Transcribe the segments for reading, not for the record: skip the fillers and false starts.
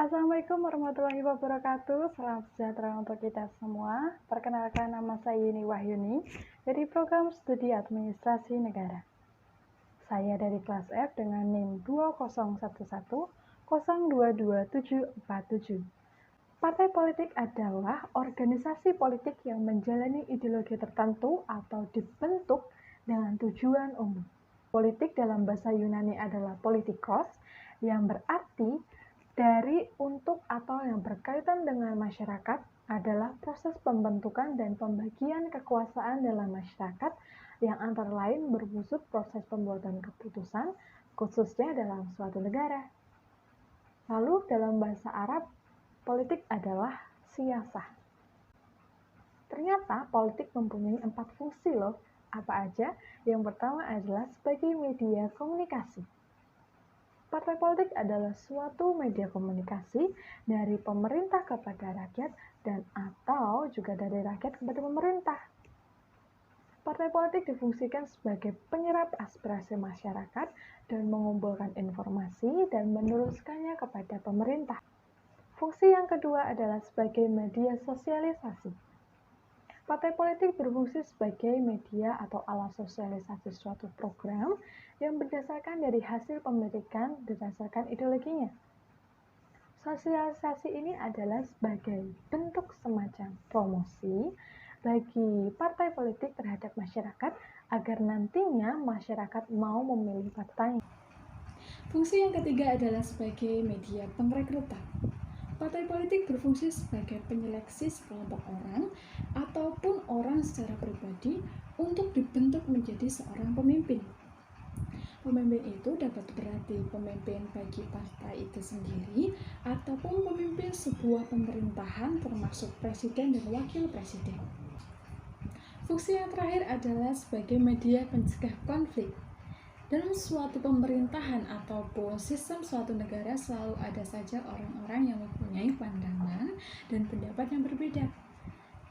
Assalamualaikum warahmatullahi wabarakatuh. Salam sejahtera untuk kita semua. Perkenalkan, nama saya Yuni Wahyuni dari program studi administrasi negara. Saya dari kelas F dengan NIM 20110222747. Partai politik adalah organisasi politik yang menjalani ideologi tertentu atau dibentuk dengan tujuan umum. Politik dalam bahasa Yunani adalah politikos, yang berarti dari, untuk, atau yang berkaitan dengan masyarakat adalah proses pembentukan dan pembagian kekuasaan dalam masyarakat yang antara lain berwujud proses pembuatan keputusan, khususnya dalam suatu negara. Lalu dalam bahasa Arab, politik adalah siyasah. Ternyata politik mempunyai 4 fungsi loh. Apa aja? Yang pertama adalah sebagai media komunikasi. Partai politik adalah suatu media komunikasi dari pemerintah kepada rakyat dan atau juga dari rakyat kepada pemerintah. Partai politik difungsikan sebagai penyerap aspirasi masyarakat dan mengumpulkan informasi dan meneruskannya kepada pemerintah. Fungsi yang kedua adalah sebagai media sosialisasi. Partai politik berfungsi sebagai media atau alat sosialisasi suatu program yang berdasarkan dari hasil pemilikan berdasarkan ideologinya. Sosialisasi ini adalah sebagai bentuk semacam promosi bagi partai politik terhadap masyarakat agar nantinya masyarakat mau memilih partainya. Fungsi yang ketiga adalah sebagai media pengrekrutan. Partai politik berfungsi sebagai penyeleksi sekelompok orang ataupun orang secara pribadi untuk dibentuk menjadi seorang pemimpin. Pemimpin itu dapat berarti pemimpin bagi partai itu sendiri ataupun pemimpin sebuah pemerintahan termasuk presiden dan wakil presiden. Fungsi yang terakhir adalah sebagai media pencegah konflik. Dalam suatu pemerintahan ataupun sistem suatu negara selalu ada saja orang-orang yang mempunyai pandangan dan pendapat yang berbeda.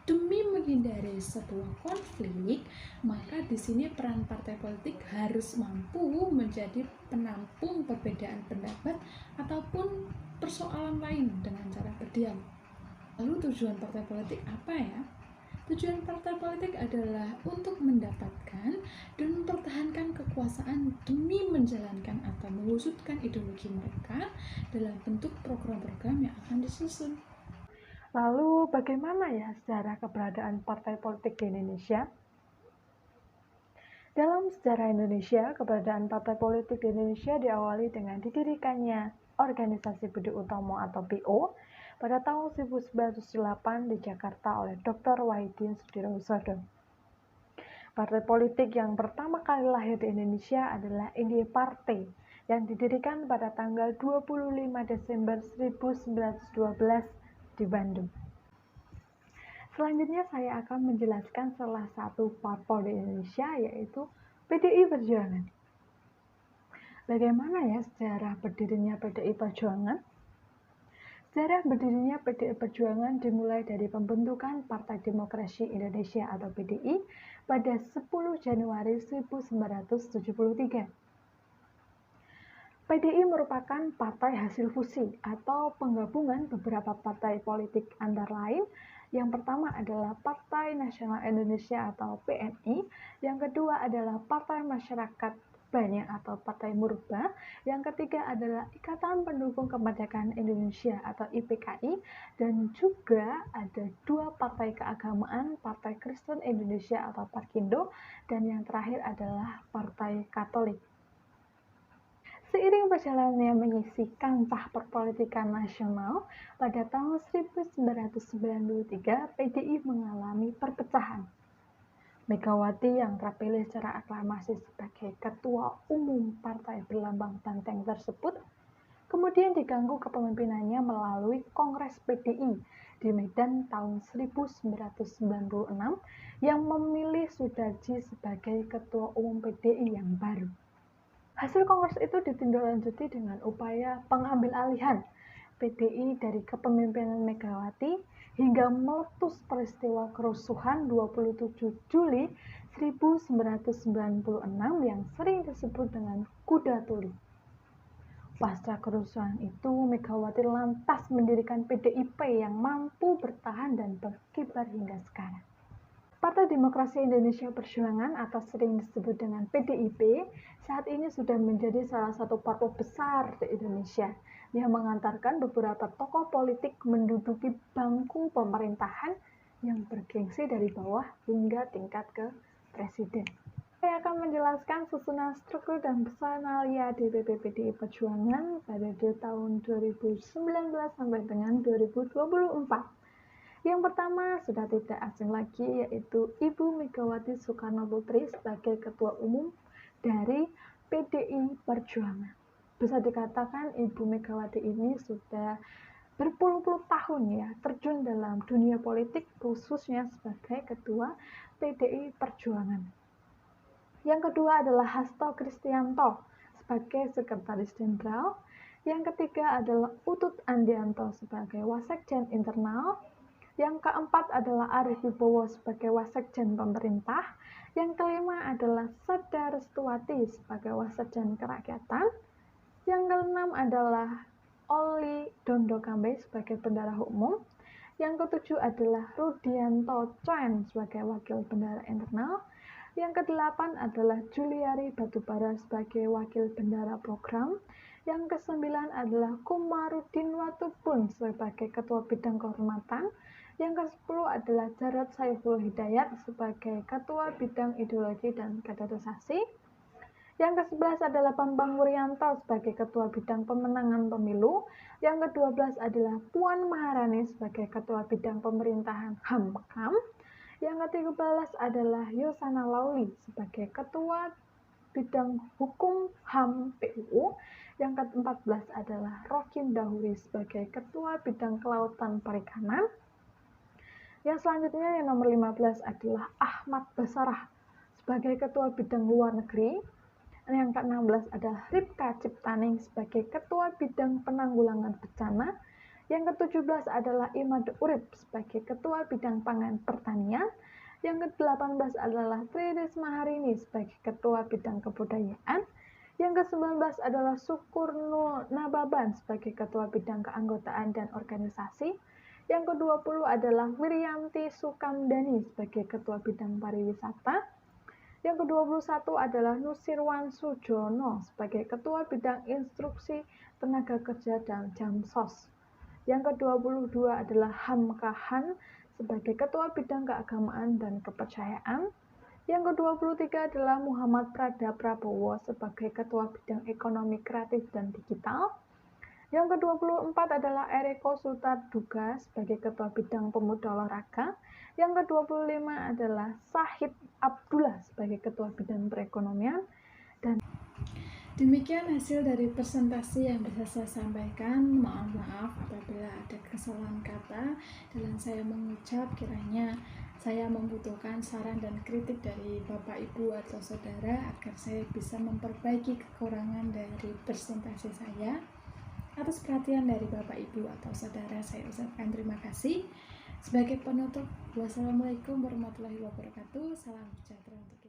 Demi menghindari sebuah konflik, maka di sini peran partai politik harus mampu menjadi penampung perbedaan pendapat ataupun persoalan lain dengan cara berdialog. Lalu tujuan partai politik apa ya? Tujuan partai politik adalah untuk mendapatkan dan mempertahankan kekuasaan demi menjalankan atau mewujudkan ideologi mereka dalam bentuk program-program yang akan disusun. Lalu bagaimana ya sejarah keberadaan partai politik di Indonesia? Dalam sejarah Indonesia, keberadaan partai politik di Indonesia diawali dengan didirikannya Organisasi Budi Utomo atau BO pada tahun 1908 di Jakarta oleh Dr. Wahidin Sudirohusodo. Partai politik yang pertama kali lahir di Indonesia adalah Indie Partai yang didirikan pada tanggal 25 Desember 1912 di Bandung. Selanjutnya saya akan menjelaskan salah satu parpol di Indonesia, yaitu PDI Perjuangan. Bagaimana ya sejarah berdirinya PDI Perjuangan? Sejarah berdirinya PDI Perjuangan dimulai dari pembentukan Partai Demokrasi Indonesia atau PDI pada 10 Januari 1973. PDI merupakan partai hasil fusi atau penggabungan beberapa partai politik antara lain. Yang pertama adalah Partai Nasional Indonesia atau PNI, yang kedua adalah Partai Masyarakat Banyak atau Partai Murba, yang ketiga adalah Ikatan Pendukung Kemerdekaan Indonesia atau IPKI, dan juga ada 2 partai keagamaan, Partai Kristen Indonesia atau Parkindo, dan yang terakhir adalah Partai Katolik. Seiring berjalannya mengisi kancah perpolitikan nasional, pada tahun 1993 PDI mengalami perpecahan. Megawati yang terpilih secara aklamasi sebagai Ketua Umum Partai Berlambang Banteng tersebut, kemudian diganggu kepemimpinannya melalui Kongres PDI di Medan tahun 1996 yang memilih Sudarji sebagai Ketua Umum PDI yang baru. Hasil kongres itu ditindaklanjuti dengan upaya pengambil-alihan PDI dari kepemimpinan Megawati hingga meletus peristiwa kerusuhan 27 Juli 1996 yang sering disebut dengan Kuda Tuli. Pasca kerusuhan itu, Megawati lantas mendirikan PDIP yang mampu bertahan dan berkibar hingga sekarang. Partai Demokrasi Indonesia Perjuangan atau sering disebut dengan PDIP saat ini sudah menjadi salah satu parpol besar di Indonesia yang mengantarkan beberapa tokoh politik menduduki bangku pemerintahan yang bergengsi dari bawah hingga tingkat ke presiden. Saya akan menjelaskan susunan struktur dan personalia DPP PDI Perjuangan pada tahun 2019 sampai dengan 2024. Yang pertama sudah tidak asing lagi, yaitu Ibu Megawati Soekarno Putri sebagai Ketua Umum dari PDI Perjuangan. Bisa dikatakan Ibu Megawati ini sudah berpuluh-puluh tahun ya terjun dalam dunia politik, khususnya sebagai Ketua PDI Perjuangan. Yang kedua adalah Hasto Kristianto sebagai Sekretaris Jenderal. Yang ketiga adalah Utut Andianto sebagai Wasekjen Internal. Yang keempat adalah Arief Wibowo sebagai Wasekjen Pemerintah. Yang kelima adalah Seda Restuwati sebagai Wasekjen Kerakyatan. Yang keenam adalah Oli Dondo Kambe sebagai Bendahara Umum. Yang ketujuh adalah Rudianto Coen sebagai Wakil Bendahara Internal. Yang kedelapan adalah Juliari Batubara sebagai Wakil Bendahara Program. Yang kesembilan adalah Komarudin Watubun sebagai Ketua Bidang Kehormatan. Yang ke-10 adalah Jarod Saiful Hidayat sebagai Ketua Bidang Ideologi dan Kaderisasi. Yang ke-11 adalah Bambang Wuryanto sebagai Ketua Bidang Pemenangan Pemilu. Yang ke-12 adalah Puan Maharani sebagai Ketua Bidang Pemerintahan HAM-KAM. Yang ke-13 adalah Yosana Lawli sebagai Ketua Bidang Hukum HAM PUU. Yang ke-14 adalah Rokim Dahuri sebagai Ketua Bidang Kelautan Perikanan. Yang selanjutnya yang nomor 15 adalah Ahmad Basarah sebagai Ketua Bidang Luar Negeri. Yang ke-16 adalah Ripka Ciptaning sebagai Ketua Bidang Penanggulangan Bencana. Yang ke-17 adalah Imade Urip sebagai Ketua Bidang Pangan Pertanian. Yang ke-18 adalah Tri Risma Harini sebagai Ketua Bidang Kebudayaan. Yang ke-19 adalah Sukurno Nababan sebagai Ketua Bidang Keanggotaan dan Organisasi. Yang ke-20 adalah Wiryanti Sukamdani sebagai Ketua Bidang Pariwisata. Yang ke-21 adalah Nusirwan Sujono sebagai Ketua Bidang Instruksi Tenaga Kerja dan Jamsos. Yang ke-22 adalah Hamkahan sebagai Ketua Bidang Keagamaan dan Kepercayaan. Yang ke-23 adalah Muhammad Prada Prabowo sebagai Ketua Bidang Ekonomi Kreatif dan Digital. Yang ke-24 adalah Eriko Sutarduga sebagai Ketua Bidang Pemuda Olahraga. Yang ke-25 adalah Sahid Abdullah sebagai Ketua Bidang Perekonomian. Dan demikian hasil dari presentasi yang bisa saya sampaikan. Mohon maaf apabila ada kesalahan kata dalam saya mengucap. Kiranya saya membutuhkan saran dan kritik dari Bapak, Ibu, atau Saudara agar saya bisa memperbaiki kekurangan dari presentasi saya. Atas perhatian dari Bapak, Ibu, atau Saudara, saya ucapkan terima kasih. Sebagai penutup, wassalamualaikum warahmatullahi wabarakatuh. Salam sejahtera untuk